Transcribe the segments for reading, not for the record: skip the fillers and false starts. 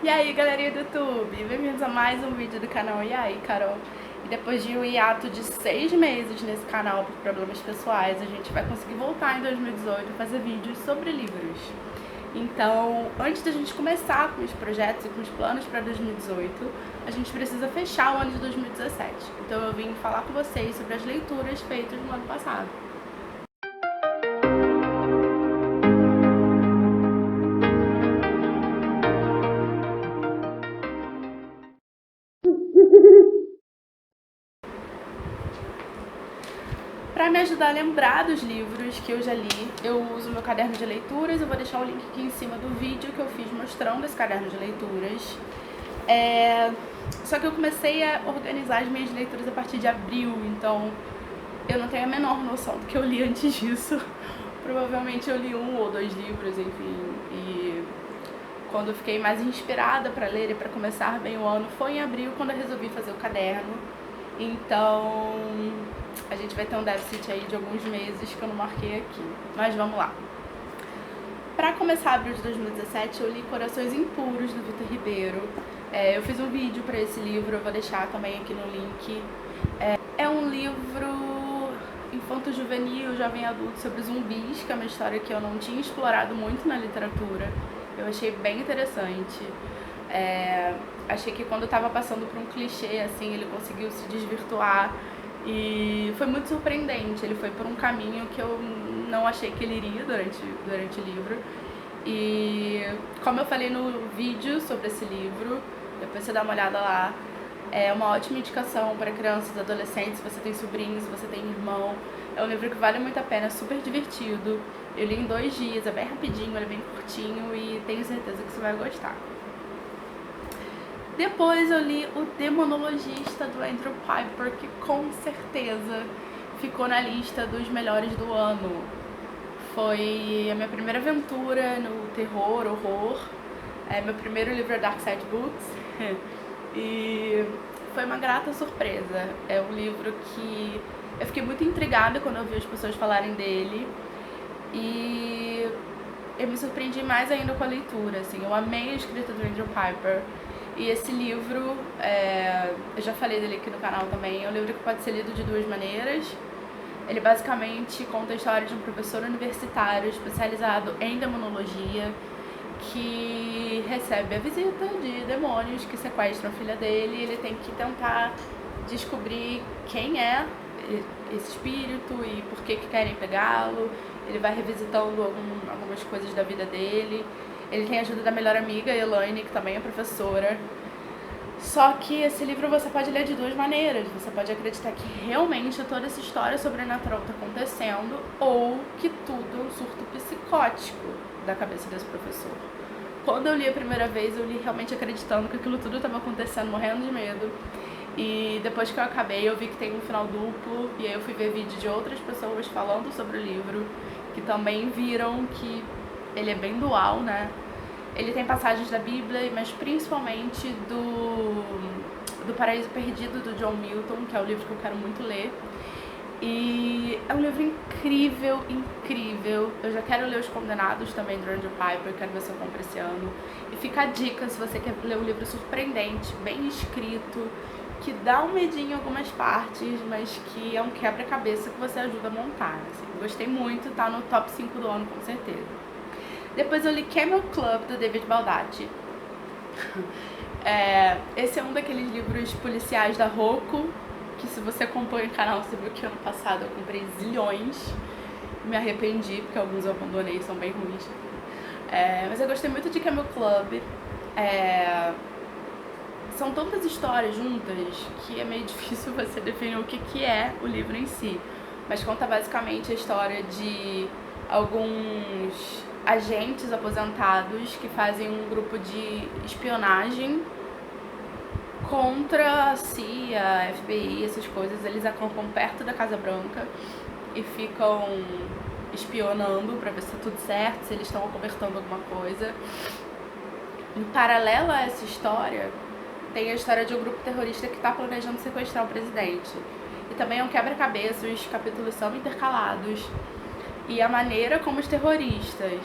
E aí, galerinha do YouTube, bem-vindos a mais um vídeo do canal. E aí, Carol? E depois de um hiato de 6 meses nesse canal por problemas pessoais, a gente vai conseguir voltar em 2018 a fazer vídeos sobre livros. Então, antes da gente começar com os projetos e com os planos para 2018, a gente precisa fechar o ano de 2017. Então eu vim falar com vocês sobre as leituras feitas no ano passado. Para me ajudar a lembrar dos livros que eu já li, eu uso meu caderno de leituras. Eu vou deixar o link aqui em cima do vídeo que eu fiz mostrando esse caderno de leituras. Só que eu comecei a organizar as minhas leituras a partir de abril, então eu não tenho a menor noção do que eu li antes disso. Provavelmente eu li 1 ou 2 livros, enfim, e quando eu fiquei mais inspirada para ler e para começar bem o ano foi em abril, quando eu resolvi fazer o caderno. Então a gente vai ter um déficit aí de alguns meses que eu não marquei aqui, mas vamos lá. Para começar abril de 2017, eu li Corações Impuros, do Vitor Ribeiro. Eu fiz um vídeo para esse livro, eu vou deixar também aqui no link. É um livro infanto-juvenil, jovem adulto, sobre zumbis, que é uma história que eu não tinha explorado muito na literatura. Eu achei bem interessante. Achei que quando eu tava passando por um clichê, assim, ele conseguiu se desvirtuar e foi muito surpreendente. Ele foi por um caminho que eu não achei que ele iria durante o livro. E como eu falei no vídeo sobre esse livro, depois você dá uma olhada lá, é uma ótima indicação para crianças e adolescentes, se você tem sobrinhos, se você tem irmão. É um livro que vale muito a pena, é super divertido. Eu li em 2 dias, é bem rapidinho, ele é bem curtinho e tenho certeza que você vai gostar. Depois eu li O Demonologista, do Andrew Piper, que com certeza ficou na lista dos melhores do ano. Foi a minha primeira aventura no terror, horror. Meu primeiro livro é Dark Side Books. E foi uma grata surpresa. É um livro que eu fiquei muito intrigada quando eu vi as pessoas falarem dele. E eu me surpreendi mais ainda com a leitura, assim. Eu amei a escrita do Andrew Piper. E esse livro, eu já falei dele aqui no canal também, é um livro que pode ser lido de 2 maneiras. Ele basicamente conta a história de um professor universitário especializado em demonologia que recebe a visita de demônios que sequestram a filha dele e ele tem que tentar descobrir quem é esse espírito e por que querem pegá-lo. Ele vai revisitando algumas coisas da vida dele. Ele tem a ajuda da melhor amiga, Elaine, que também é professora. Só que esse livro você pode ler de 2 maneiras. Você pode acreditar que realmente toda essa história sobrenatural está acontecendo ou que tudo é um surto psicótico da cabeça desse professor. Quando eu li a primeira vez, eu li realmente acreditando que aquilo tudo estava acontecendo, morrendo de medo. E depois que eu acabei, eu vi que tem um final duplo. E aí eu fui ver vídeo de outras pessoas falando sobre o livro, que também viram que ele é bem dual, né? Ele tem passagens da Bíblia, mas principalmente do Paraíso Perdido, do John Milton, que é o livro que eu quero muito ler. E é um livro incrível, incrível. Eu já quero ler Os Condenados também, do Andrew Piper, quero ver se eu compro esse ano. E fica a dica, se você quer ler um livro surpreendente, bem escrito, que dá um medinho em algumas partes, mas que é um quebra-cabeça que você ajuda a montar. Assim. Gostei muito, tá no top 5 do ano, com certeza. Depois eu li Camel Club, do David Baldacci. Esse é um daqueles livros policiais da Roku, que se você acompanha o canal, você viu que ano passado eu comprei zilhões. Me arrependi, porque alguns eu abandonei e são bem ruins. Mas eu gostei muito de Camel Club. São tantas histórias juntas que é meio difícil você definir o que é o livro em si. Mas conta basicamente a história de alguns agentes aposentados que fazem um grupo de espionagem contra a CIA, a FBI, essas coisas. Eles acampam perto da Casa Branca e ficam espionando pra ver se tá tudo certo, se eles estão acobertando alguma coisa. Em paralelo a essa história, tem a história de um grupo terrorista que tá planejando sequestrar o presidente. E também é um quebra-cabeça, os capítulos são intercalados. E a maneira como os terroristas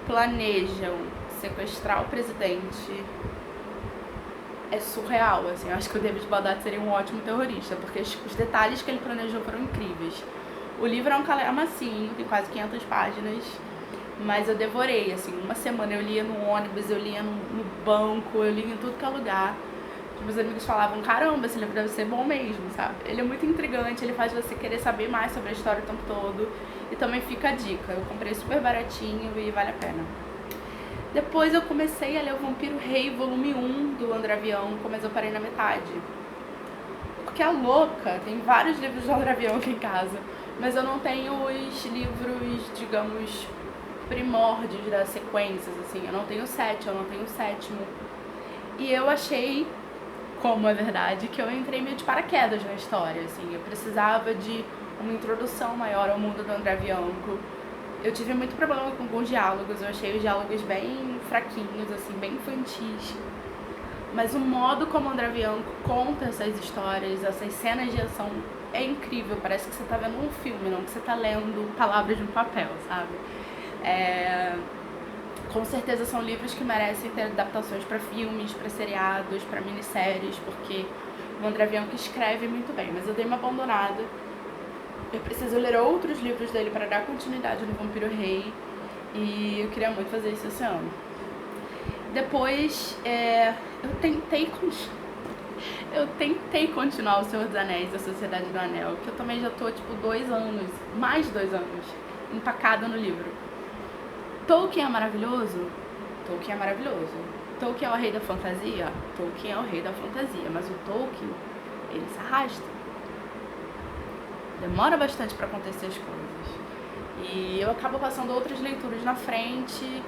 planejam sequestrar o presidente é surreal, assim. Eu acho que o David Badat seria um ótimo terrorista, porque os detalhes que ele planejou foram incríveis. O livro é um calhamacinho, tem quase 500 páginas, mas eu devorei, assim. Uma semana eu lia no ônibus, eu lia no banco, eu lia em tudo que é lugar. Meus amigos falavam, caramba, esse livro deve ser bom mesmo, sabe? Ele é muito intrigante, ele faz você querer saber mais sobre a história o tempo todo. E também fica a dica, eu comprei super baratinho e vale a pena. Depois eu comecei a ler O Vampiro Rei, volume 1, do André Bianco, mas eu parei na metade. Porque a louca, tem vários livros do André Bianco aqui em casa, mas eu não tenho os livros, digamos, primórdios das sequências, assim. Eu não tenho 7, eu não tenho o 7º. E eu achei, como é verdade, que eu entrei meio de paraquedas na história, assim. Eu precisava de uma introdução maior ao mundo do André Bianco. Eu tive muito problema com os diálogos, eu achei os diálogos bem fraquinhos, assim, bem infantis. Mas o modo como o André Bianco conta essas histórias, essas cenas de ação, é incrível. Parece que você tá vendo um filme, não que você tá lendo palavras de um papel, sabe? Com certeza são livros que merecem ter adaptações para filmes, para seriados, para minisséries, porque o André Bianco escreve muito bem, mas eu dei uma abandonada. Eu preciso ler outros livros dele para dar continuidade no Vampiro Rei, e eu queria muito fazer isso esse ano. Depois, eu tentei continuar O Senhor dos Anéis, A Sociedade do Anel, que eu também já tô, tipo, 2 anos, mais de 2 anos, empacada no livro. Tolkien é maravilhoso? Tolkien é maravilhoso. Tolkien é o rei da fantasia? Tolkien é o rei da fantasia, mas o Tolkien, ele se arrasta. Demora bastante para acontecer as coisas. E eu acabo passando outras leituras na frente.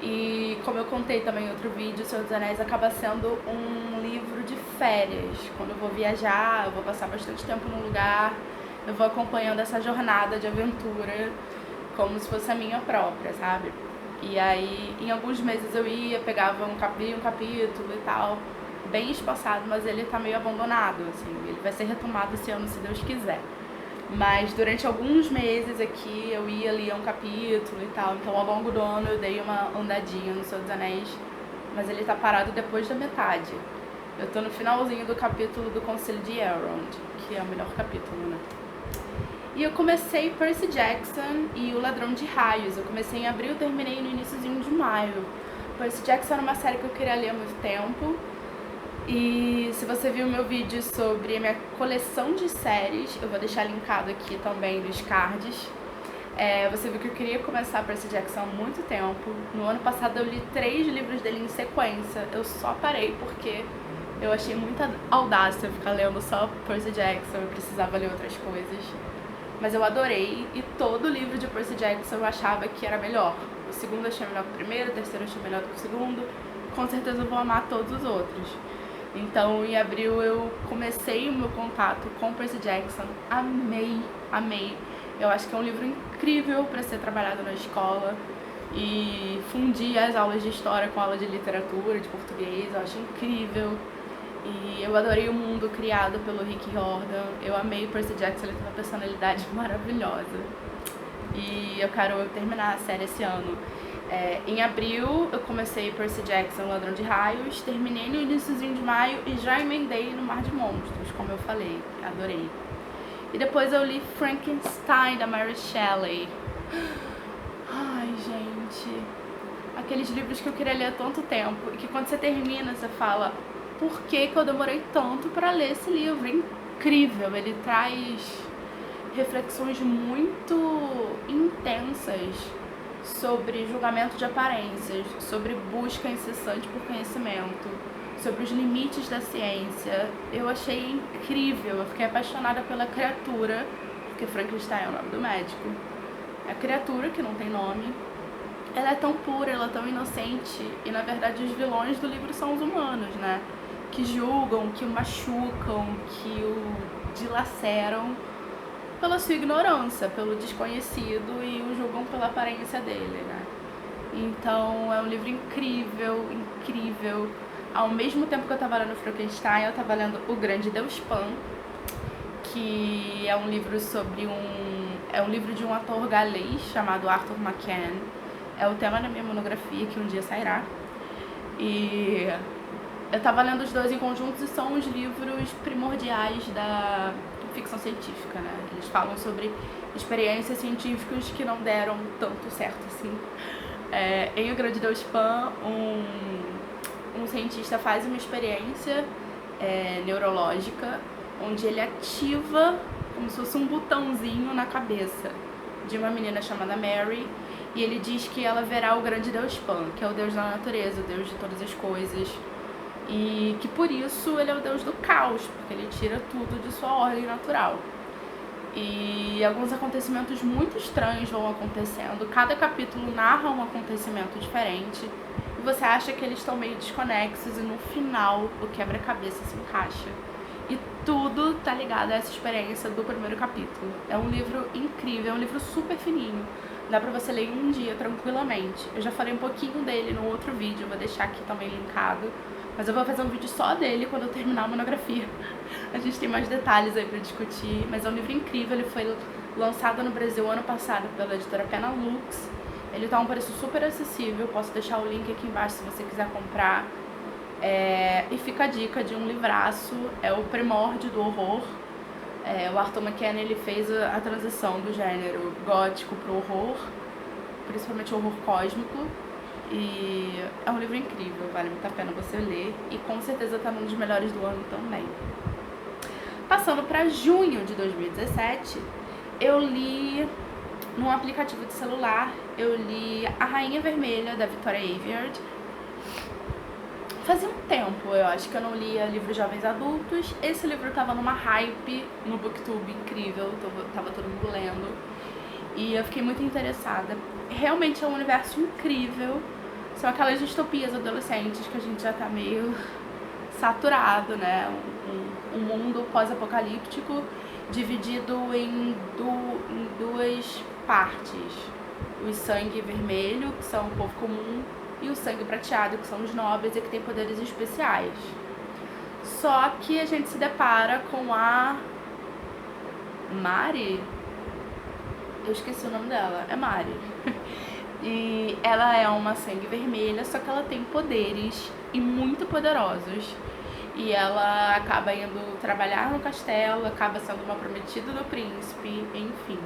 E como eu contei também em outro vídeo, O Senhor dos Anéis acaba sendo um livro de férias. Quando eu vou viajar, eu vou passar bastante tempo num lugar, eu vou acompanhando essa jornada de aventura como se fosse a minha própria, sabe? E aí, em alguns meses eu ia, pegava um capítulo e tal, bem espaçado, mas ele tá meio abandonado, assim. Ele vai ser retomado esse ano, se Deus quiser. Mas durante alguns meses aqui eu ia ler um capítulo e tal, então ao longo do ano eu dei uma andadinha no Senhor dos Anéis, mas ele tá parado depois da metade. Eu tô no finalzinho do capítulo do Conselho de Elrond, que é o melhor capítulo, né? E eu comecei Percy Jackson e O Ladrão de Raios. Eu comecei em abril e terminei no iniciozinho de maio. Percy Jackson era uma série que eu queria ler há muito tempo. E se você viu o meu vídeo sobre a minha coleção de séries, eu vou deixar linkado aqui também nos cards. Você viu que eu queria começar Percy Jackson há muito tempo. No ano passado eu li 3 livros dele em sequência. Eu só parei porque eu achei muita audácia ficar lendo só Percy Jackson. Eu precisava ler outras coisas. Mas eu adorei, e todo livro de Percy Jackson eu achava que era melhor. O segundo eu achei melhor que o primeiro, o terceiro eu achei melhor que o segundo. Com certeza eu vou amar todos os outros. Então, em abril eu comecei o meu contato com Percy Jackson. Amei, amei. Eu acho que é um livro incrível para ser trabalhado na escola. E fundir as aulas de história com aula de literatura, de português, eu acho incrível. E eu adorei o mundo criado pelo Rick Riordan. Eu amei o Percy Jackson, ele tem uma personalidade maravilhosa. E eu quero terminar a série esse ano. Em abril eu comecei Percy Jackson, Ladrão de Raios, terminei no iníciozinho de maio e já emendei no Mar de Monstros, como eu falei, adorei. E depois eu li Frankenstein, da Mary Shelley. Ai, gente, aqueles livros que eu queria ler há tanto tempo e que quando você termina você fala, por que eu demorei tanto para ler esse livro? É incrível, ele traz reflexões muito intensas sobre julgamento de aparências, sobre busca incessante por conhecimento, sobre os limites da ciência. Eu achei incrível, eu fiquei apaixonada pela criatura, porque Frankenstein é o nome do médico. A criatura, que não tem nome, ela é tão pura, ela é tão inocente, e na verdade os vilões do livro são os humanos, né? Que julgam, que o machucam, que o dilaceram pela sua ignorância, pelo desconhecido, e o julgam pela aparência dele, né? Então é um livro incrível, incrível. Ao mesmo tempo que eu tava lendo Frankenstein, eu tava lendo O Grande Deus Pan, que é um livro sobre é um livro de um ator galês chamado Arthur McCann. É o tema da minha monografia, que um dia sairá. E eu tava lendo os dois em conjuntos e são os livros primordiais da ficção científica, né? Eles falam sobre experiências científicas que não deram tanto certo assim. Em O Grande Deus Pan, um cientista faz uma experiência neurológica onde ele ativa como se fosse um botãozinho na cabeça de uma menina chamada Mary, e ele diz que ela verá o grande Deus Pan, que é o Deus da natureza, o Deus de todas as coisas, e que por isso ele é o Deus do caos, porque ele tira tudo de sua ordem natural. E alguns acontecimentos muito estranhos vão acontecendo, cada capítulo narra um acontecimento diferente, e você acha que eles estão meio desconexos, e no final o quebra-cabeça se encaixa. E tudo tá ligado a essa experiência do primeiro capítulo. É um livro incrível, é um livro super fininho. Dá pra você ler em um dia tranquilamente. Eu já falei um pouquinho dele no outro vídeo, vou deixar aqui também linkado. Mas eu vou fazer um vídeo só dele quando eu terminar a monografia. A gente tem mais detalhes aí pra discutir. Mas é um livro incrível, ele foi lançado no Brasil ano passado pela editora Penalux. Ele tá a um preço super acessível, posso deixar o link aqui embaixo se você quiser comprar. E fica a dica de um livraço, é o primórdio do horror. O Arthur McKenna, ele fez a transição do gênero gótico pro horror, principalmente o horror cósmico, e é um livro incrível, vale muito a pena você ler, e com certeza tá num dos melhores do ano também. Passando para junho de 2017, eu li num aplicativo de celular, eu li A Rainha Vermelha, da Victoria Aveyard. Fazia um tempo, eu acho, que eu não lia livros jovens adultos. Esse livro tava numa hype no Booktube incrível, tava todo mundo lendo. E eu fiquei muito interessada. Realmente é um universo incrível. São aquelas distopias adolescentes que a gente já tá meio saturado, né? Um mundo pós-apocalíptico dividido em duas partes. O sangue vermelho, que são o povo comum, e o sangue prateado, que são os nobres e que tem poderes especiais. Só que a gente se depara com a Mari. Eu esqueci o nome dela. É Mari. E ela é uma sangue vermelha, só que ela tem poderes e muito poderosos. E ela acaba indo trabalhar no castelo, acaba sendo uma prometida do príncipe, enfim.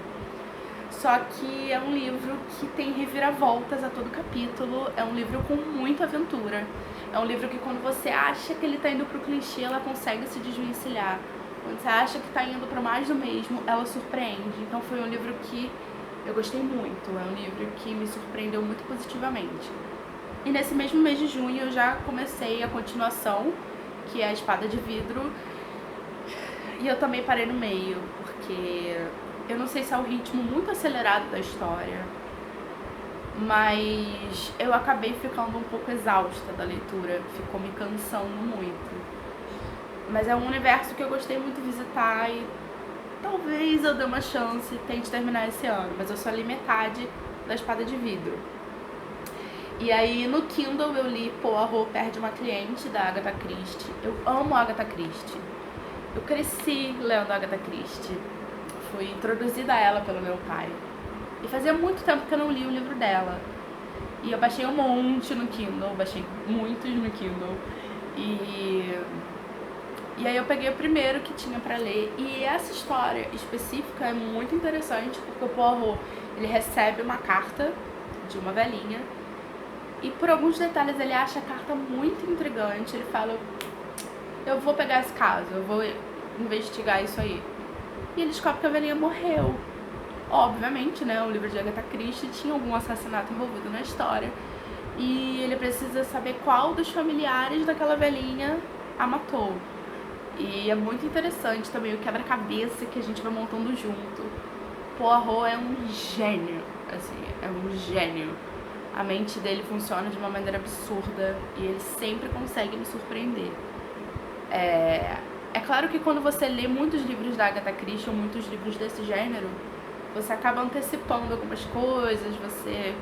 Só que é um livro que tem reviravoltas a todo capítulo, é um livro com muita aventura. É um livro que quando você acha que ele tá indo pro clichê, ela consegue se desvencilhar. Quando você acha que tá indo pra mais do mesmo, ela surpreende. Então foi um livro que eu gostei muito, é um livro que me surpreendeu muito positivamente. E nesse mesmo mês de junho eu já comecei a continuação, que é A Espada de Vidro. E eu também parei no meio, porque eu não sei se é o ritmo muito acelerado da história, mas eu acabei ficando um pouco exausta da leitura, ficou me cansando muito. Mas é um universo que eu gostei muito de visitar e talvez eu dê uma chance e tente terminar esse ano, mas eu só li metade da Espada de Vidro. E aí no Kindle eu li Poirot Perde uma Cliente, da Agatha Christie. Eu amo a Agatha Christie. Eu cresci lendo a Agatha Christie. Fui introduzida a ela pelo meu pai. E fazia muito tempo que eu não li o livro dela. E eu baixei um monte no Kindle, baixei muitos no Kindle. E aí eu peguei o primeiro que tinha pra ler. E essa história específica é muito interessante, porque o Poirot, ele recebe uma carta de uma velhinha. E por alguns detalhes ele acha a carta muito intrigante. Ele fala, eu vou pegar esse caso, eu vou investigar isso aí. E ele descobre que a velhinha morreu. Obviamente, né, o livro de Agatha Christie tinha algum assassinato envolvido na história. E ele precisa saber qual dos familiares daquela velhinha a matou. E é muito interessante também o quebra-cabeça que a gente vai montando junto. Poirot é um gênio, assim, é um gênio. A mente dele funciona de uma maneira absurda e ele sempre consegue me surpreender. É claro que quando você lê muitos livros da Agatha Christie ou muitos livros desse gênero, você acaba antecipando algumas coisas, você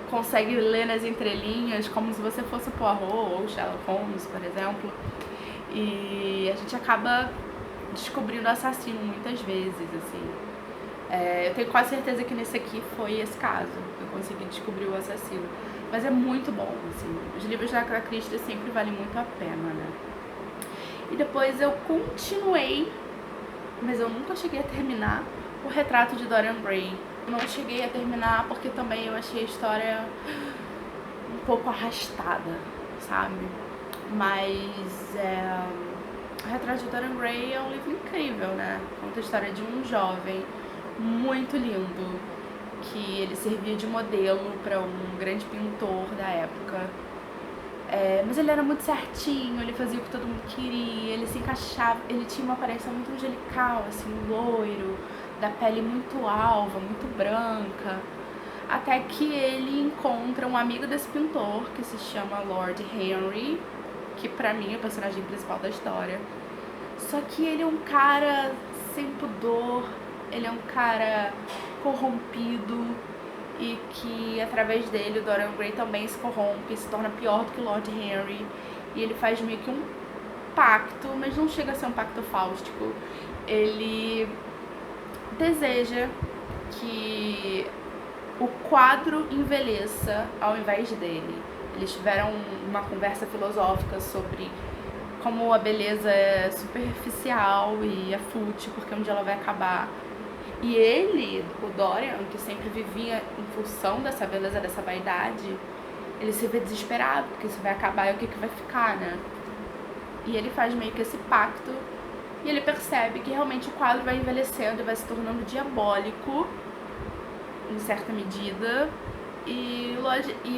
consegue ler nas entrelinhas como se você fosse Poirot ou Sherlock Holmes, por exemplo. E a gente acaba descobrindo o assassino muitas vezes, assim. Eu tenho quase certeza que nesse aqui foi esse caso. Eu consegui descobrir o assassino. Mas é muito bom, assim. Os livros da Agatha Christie sempre valem muito a pena, né? E depois eu continuei, mas eu nunca cheguei a terminar, o Retrato de Dorian Gray. Eu não cheguei a terminar porque também eu achei a história um pouco arrastada, sabe? Mas o Retrato de Dorian Gray é um livro incrível, né? Conta a história de um jovem muito lindo, que ele servia de modelo para um grande pintor da época. Mas ele era muito certinho, ele fazia o que todo mundo queria, ele se encaixava, ele tinha uma aparência muito angelical, assim, loiro, da pele muito alva, muito branca, até que ele encontra um amigo desse pintor, que se chama Lord Henry, que pra mim é o personagem principal da história. Só que ele é um cara sem pudor, ele é um cara corrompido, e que através dele o Dorian Gray também se corrompe, se torna pior do que o Lord Henry, e ele faz meio que um pacto, mas não chega a ser um pacto fáustico. Ele deseja que o quadro envelheça ao invés dele. Eles tiveram uma conversa filosófica sobre como a beleza é superficial e é fútil, porque um dia ela vai acabar. E ele, o Dorian, que sempre vivia em função dessa beleza, dessa vaidade, ele se vê desesperado, porque isso vai acabar e o que vai ficar, né? E ele faz meio que esse pacto, e ele percebe que realmente o quadro vai envelhecendo e vai se tornando diabólico, em certa medida, e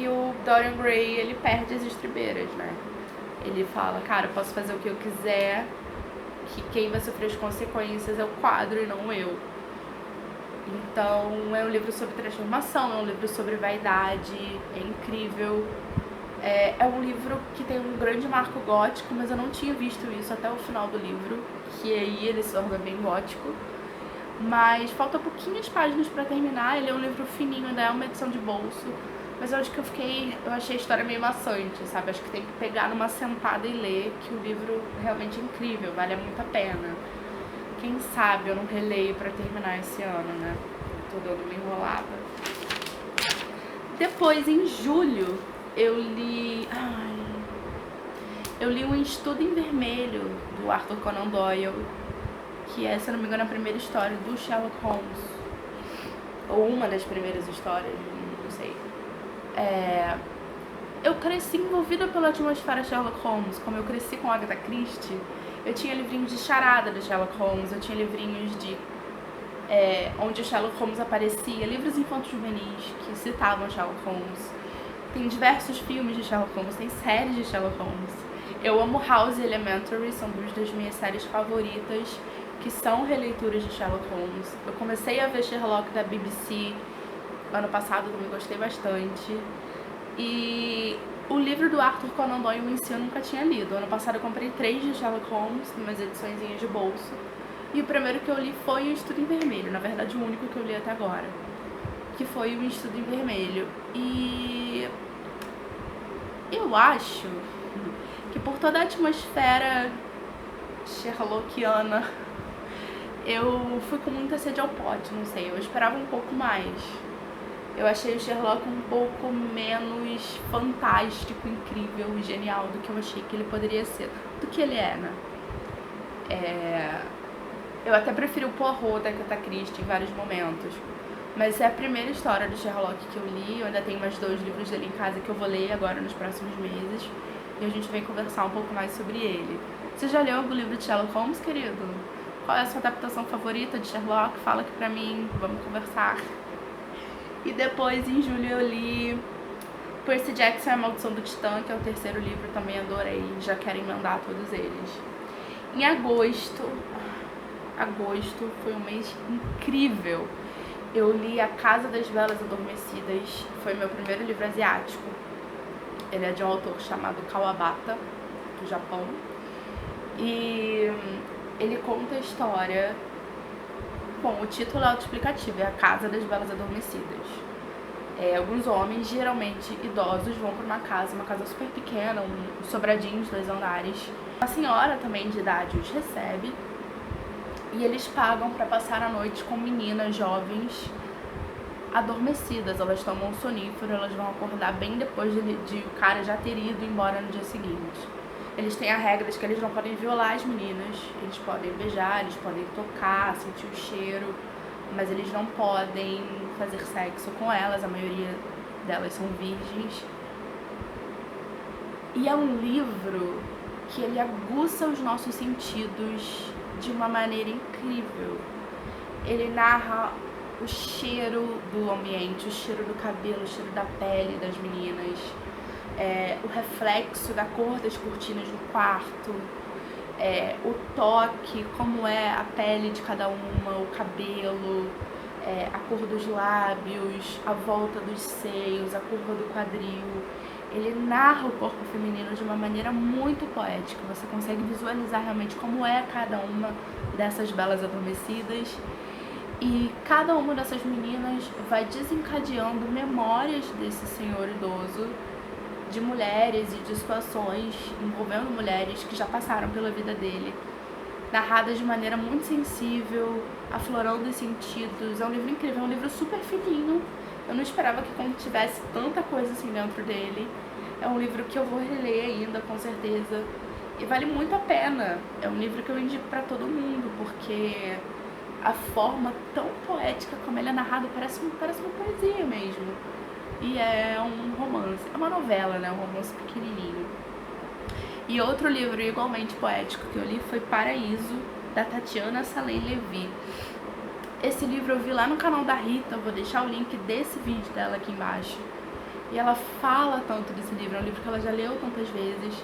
o Dorian Gray, ele perde as estribeiras, né? Ele fala, cara, eu posso fazer o que eu quiser, que quem vai sofrer as consequências é o quadro e não eu. Então, é um livro sobre transformação, é um livro sobre vaidade, é incrível. É um livro que tem um grande marco gótico, mas eu não tinha visto isso até o final do livro, que aí ele se torna bem gótico. Mas falta pouquinhas páginas pra terminar, ele é um livro fininho, ainda é uma edição de bolso. Mas eu acho que eu achei a história meio maçante, sabe? Acho que tem que pegar numa sentada e ler, que o livro realmente é incrível, vale muito a pena. Quem sabe eu não releio pra terminar esse ano, né? Tô dando uma enrolada. Depois, em julho, eu li Um Estudo em Vermelho, do Arthur Conan Doyle, que é, se eu não me engano, a primeira história do Sherlock Holmes. Ou uma das primeiras histórias, não sei. Eu cresci envolvida pela atmosfera Sherlock Holmes, como eu cresci com Agatha Christie. Eu tinha livrinhos de charada do Sherlock Holmes, eu tinha livrinhos de onde o Sherlock Holmes aparecia, livros infanto-juvenis que citavam Sherlock Holmes. Tem diversos filmes de Sherlock Holmes, tem séries de Sherlock Holmes. Eu amo House e Elementary, são duas das minhas séries favoritas, que são releituras de Sherlock Holmes. Eu comecei a ver Sherlock da BBC ano passado, também gostei bastante. E o livro do Arthur Conan Doyle em si eu nunca tinha lido. Ano passado eu comprei 3 de Sherlock Holmes, umas ediçõezinhas de bolso. E o primeiro que eu li foi o Estudo em Vermelho, na verdade o único que eu li até agora, que foi o Estudo em Vermelho. E eu acho que por toda a atmosfera sherlockiana, eu fui com muita sede ao pote, não sei, eu esperava um pouco mais. Eu achei o Sherlock um pouco menos fantástico, incrível e genial do que eu achei que ele poderia ser, do que ele é, né? Eu até preferi o Poirot da Agatha Christie em vários momentos, mas é a primeira história do Sherlock que eu li. Eu ainda tenho mais 2 livros dele em casa que eu vou ler agora nos próximos meses, e a gente vem conversar um pouco mais sobre ele. Você já leu algum livro de Sherlock Holmes, querido? Qual é a sua adaptação favorita de Sherlock? Fala aqui pra mim, vamos conversar. E depois, em julho, eu li Percy Jackson e a Maldição do Titã, que é o 3º livro, também adorei, já quero emendar todos eles. Em agosto foi um mês incrível. Eu li A Casa das Velas Adormecidas, foi meu primeiro livro asiático. Ele é de um autor chamado Kawabata, do Japão. E ele conta a história... Bom, o título é autoexplicativo, é A Casa das Velas Adormecidas. Alguns homens, geralmente idosos, vão para uma casa super pequena, um sobradinho de 2 andares. Uma senhora também de idade os recebe E eles pagam para passar a noite com meninas jovens adormecidas. Elas tomam um sonífero, elas vão acordar bem depois de o cara já ter ido embora no dia seguinte. Eles têm a regra de que eles não podem violar as meninas, eles podem beijar, eles podem tocar, sentir o cheiro, mas eles não podem fazer sexo com elas, a maioria delas são virgens. E é um livro que ele aguça os nossos sentidos de uma maneira incrível. Ele narra o cheiro do ambiente, o cheiro do cabelo, o cheiro da pele das meninas, o reflexo da cor das cortinas no quarto, o toque, como é a pele de cada uma, o cabelo, a cor dos lábios, a volta dos seios, a curva do quadril. Ele narra o corpo feminino de uma maneira muito poética. Você consegue visualizar realmente como é cada uma dessas belas adormecidas. E cada uma dessas meninas vai desencadeando memórias desse senhor idoso, de mulheres e de situações envolvendo mulheres que já passaram pela vida dele, narradas de maneira muito sensível, aflorando os sentidos. É um livro incrível, é um livro super fininho. Eu não esperava que tivesse tanta coisa assim dentro dele. É um livro que eu vou reler ainda, com certeza. E vale muito a pena. É um livro que eu indico pra todo mundo, porque a forma tão poética como ele é narrado parece uma poesia mesmo. E é um romance, é uma novela, né? Um romance pequenininho. E outro livro igualmente poético que eu li foi Paraíso, da Tatiana Salem Levi. Esse livro eu vi lá no canal da Rita, eu vou deixar o link desse vídeo dela aqui embaixo. E ela fala tanto desse livro, é um livro que ela já leu tantas vezes.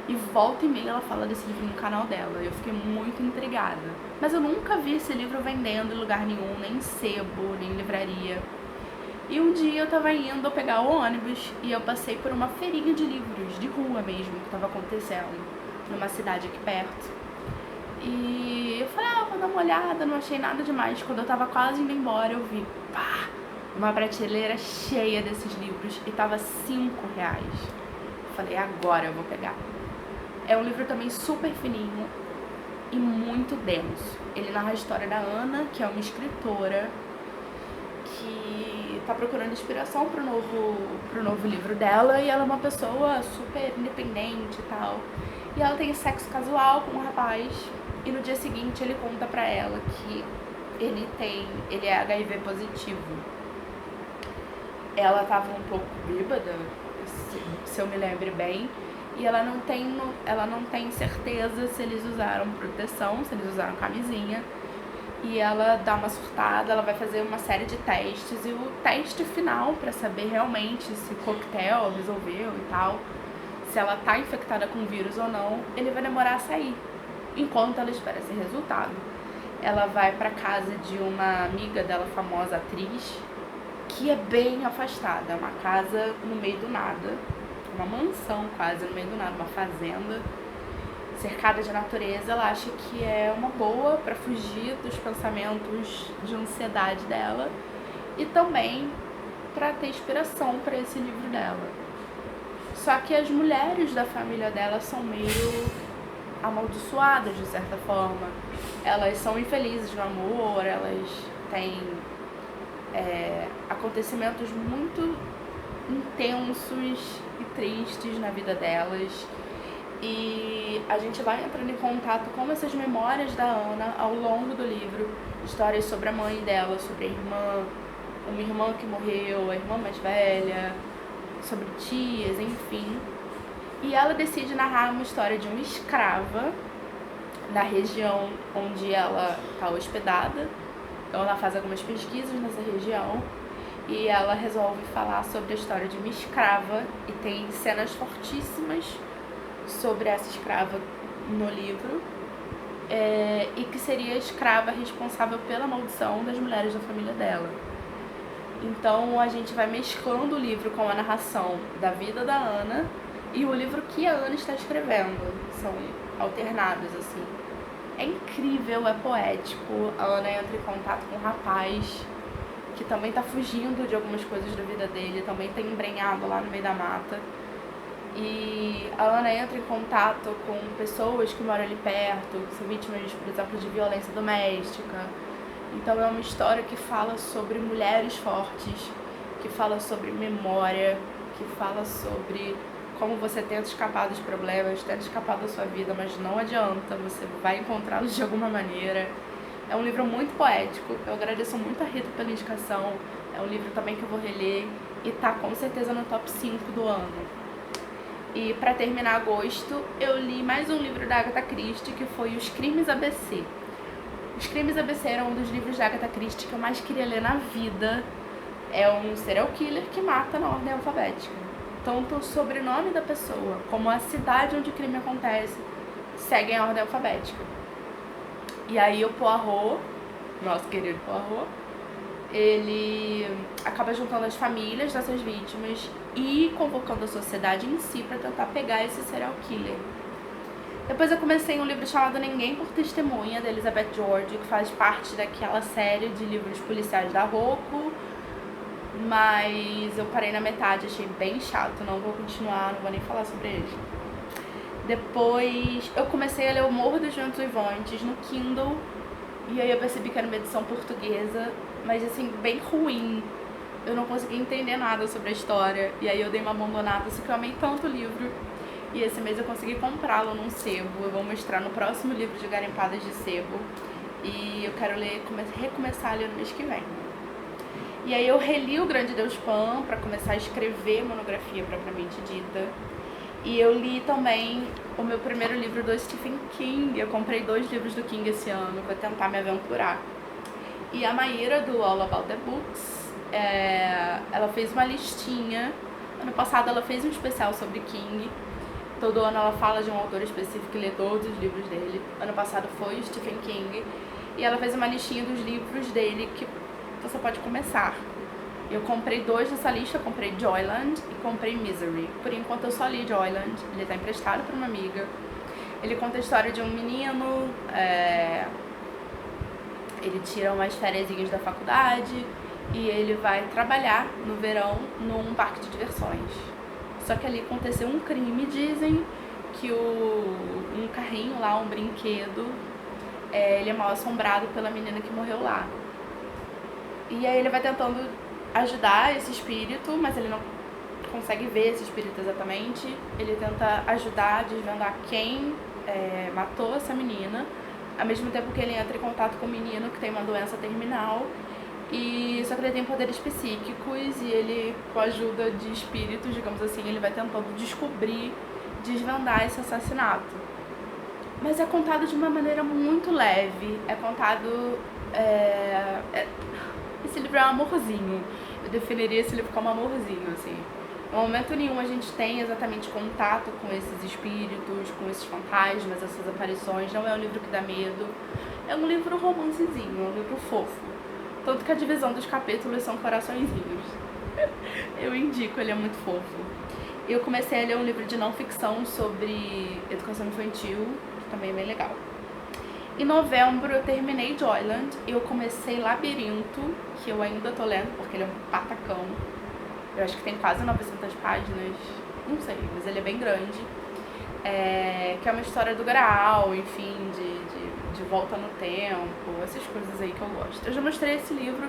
E volta e meia ela fala desse livro no canal dela. Eu fiquei muito intrigada. Mas eu nunca vi esse livro vendendo em lugar nenhum, nem em sebo, nem em livraria. E um dia eu tava indo pegar o ônibus e eu passei por uma feirinha de livros, de rua mesmo, que tava acontecendo, numa cidade aqui perto. E eu falei, vou dar uma olhada, não achei nada demais. Quando eu tava quase indo embora, eu vi, uma prateleira cheia desses livros e tava R$5. Falei, agora eu vou pegar. É um livro também super fininho e muito denso. Ele narra a história da Ana, que é uma escritora que tá procurando inspiração pro novo livro dela, e ela é uma pessoa super independente e tal. E ela tem sexo casual com um rapaz, e no dia seguinte ele conta pra ela que ele é HIV positivo. Ela tava um pouco bêbada, se eu me lembro bem, e ela não tem certeza se eles usaram proteção, se eles usaram camisinha. E ela dá uma surtada, ela vai fazer uma série de testes, e o teste final pra saber realmente se o coquetel resolveu e tal, se ela tá infectada com vírus ou não, ele vai demorar a sair, enquanto ela espera esse resultado. Ela vai pra casa de uma amiga dela, famosa atriz, que é bem afastada, é uma casa no meio do nada, uma mansão quase no meio do nada, uma fazenda, cercada de natureza. Ela acha que é uma boa para fugir dos pensamentos de ansiedade dela e também para ter inspiração para esse livro dela. Só que as mulheres da família dela são meio amaldiçoadas de certa forma. Elas são infelizes no amor, elas têm acontecimentos muito intensos e tristes na vida delas. E a gente vai entrando em contato com essas memórias da Ana ao longo do livro. Histórias sobre a mãe dela, sobre a irmã, uma irmã que morreu, a irmã mais velha, sobre tias, enfim. E ela decide narrar uma história de uma escrava na região onde ela está hospedada. Então ela faz algumas pesquisas nessa região e ela resolve falar sobre a história de uma escrava, e tem cenas fortíssimas sobre essa escrava no livro, e que seria a escrava responsável pela maldição das mulheres da família dela. Então a gente vai mesclando o livro com a narração da vida da Ana e o livro que a Ana está escrevendo, são alternados assim. É incrível, é poético. A Ana entra em contato com um rapaz que também tá fugindo de algumas coisas da vida dele, também tá embrenhado lá no meio da mata. E a Ana entra em contato com pessoas que moram ali perto, que são vítimas, por exemplo, de violência doméstica. Então é uma história que fala sobre mulheres fortes, que fala sobre memória, que fala sobre como você tenta escapar dos problemas, tenta escapar da sua vida, mas não adianta, você vai encontrá-los de alguma maneira. É um livro muito poético, eu agradeço muito a Rita pela indicação. É um livro também que eu vou reler e tá com certeza no top 5 do ano. E pra terminar agosto, eu li mais um livro da Agatha Christie, que foi Os Crimes ABC. Os Crimes ABC era um dos livros da Agatha Christie que eu mais queria ler na vida. É um serial killer que mata na ordem alfabética. Tanto o sobrenome da pessoa, como a cidade onde o crime acontece, seguem a ordem alfabética. E aí o Poirot, nosso querido Poirot, ele acaba juntando as famílias dessas vítimas e convocando a sociedade em si para tentar pegar esse serial killer. Depois eu comecei um livro chamado Ninguém por Testemunha, da Elizabeth George, que faz parte daquela série de livros policiais da Rocco, mas eu parei na metade, achei bem chato, não vou continuar, não vou nem falar sobre ele. Depois eu comecei a ler O Morro dos Ventos Uivantes no Kindle, e aí eu percebi que era uma edição portuguesa, mas assim, bem ruim. Eu não consegui entender nada sobre a história, e aí eu dei uma abandonada, só que eu amei tanto o livro. E esse mês eu consegui comprá-lo num sebo, eu vou mostrar no próximo livro de Garimpadas de Sebo. E eu quero ler, recomeçar a ler no mês que vem. E aí eu reli O Grande Deus Pan pra começar a escrever monografia propriamente dita. E eu li também o meu primeiro livro do Stephen King. Eu comprei 2 livros do King esse ano pra tentar me aventurar. E a Maíra, do All About the Books, ela fez uma listinha. Ano passado ela fez um especial sobre King. Todo ano ela fala de um autor específico e lê todos os livros dele. Ano passado foi o Stephen King. E ela fez uma listinha dos livros dele que você pode começar. Eu comprei 2 dessa lista, eu comprei Joyland e comprei Misery. Por enquanto eu só li Joyland, ele tá emprestado pra uma amiga. Ele conta a história de um menino, ele tira umas fériasinhas da faculdade e ele vai trabalhar no verão num parque de diversões. Só que ali aconteceu um crime, dizem que um carrinho lá, um brinquedo, ele é mal assombrado pela menina que morreu lá. E aí ele vai tentando ajudar esse espírito, mas ele não consegue ver esse espírito exatamente. Ele tenta ajudar a desvendar quem matou essa menina, ao mesmo tempo que ele entra em contato com o menino que tem uma doença terminal. E só que ele tem poderes psíquicos e ele, com a ajuda de espíritos, digamos assim, ele vai tentando desvendar esse assassinato. Mas é contado de uma maneira muito leve, é contado... Esse livro é um amorzinho, eu definiria esse livro como amorzinho, assim. No momento nenhum a gente tem exatamente contato com esses espíritos, com esses fantasmas, essas aparições, não é um livro que dá medo, é um livro romancezinho, é um livro fofo. Tanto que a divisão dos capítulos são coraçõezinhos. Eu indico, ele é muito fofo. Eu comecei a ler um livro de não ficção sobre educação infantil, que também é bem legal. Em novembro eu terminei Joyland e eu comecei Labirinto, que eu ainda tô lendo porque ele é um patacão. Eu acho que tem quase 900 páginas, não sei, mas ele é bem grande. Que é uma história do Graal, enfim, de volta no tempo, essas coisas aí que eu gosto. Eu já mostrei esse livro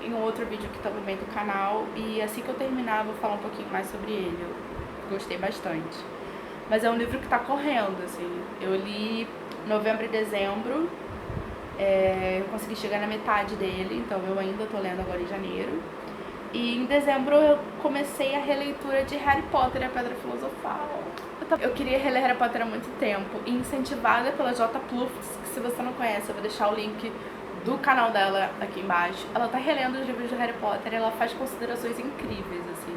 em um outro vídeo que tá também do canal, e assim que eu terminar eu vou falar um pouquinho mais sobre ele. Eu gostei bastante. Mas é um livro que tá correndo, assim. Eu li novembro e dezembro, eu consegui chegar na metade dele, então eu ainda tô lendo agora em janeiro. E em dezembro eu comecei a releitura de Harry Potter e a Pedra Filosofal. Eu queria reler Harry Potter há muito tempo, e incentivada pela J. Plufts, que se você não conhece, eu vou deixar o link do canal dela aqui embaixo. Ela tá relendo os livros de Harry Potter e ela faz considerações incríveis, assim.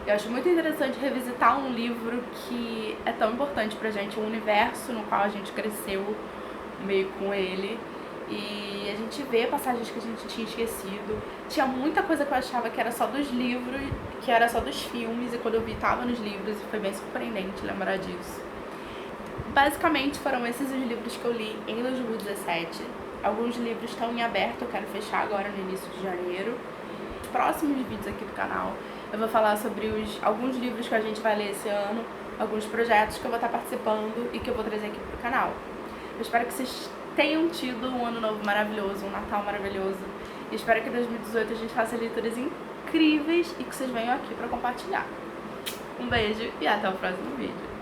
Eu acho muito interessante revisitar um livro que é tão importante pra gente, um universo no qual a gente cresceu meio com ele. E a gente vê passagens que a gente tinha esquecido. Tinha muita coisa que eu achava que era só dos livros, que era só dos filmes, e quando eu vi tava nos livros, e foi bem surpreendente lembrar disso. Basicamente foram esses os livros que eu li em 2017. Alguns livros estão em aberto, eu quero fechar agora no início de janeiro. Os próximos vídeos aqui do canal eu vou falar sobre alguns livros que a gente vai ler esse ano, alguns projetos que eu vou estar participando e que eu vou trazer aqui pro canal. Eu espero que vocês tenham tido um ano novo maravilhoso, um Natal maravilhoso. E espero que em 2018 a gente faça leituras incríveis e que vocês venham aqui pra compartilhar. Um beijo e até o próximo vídeo.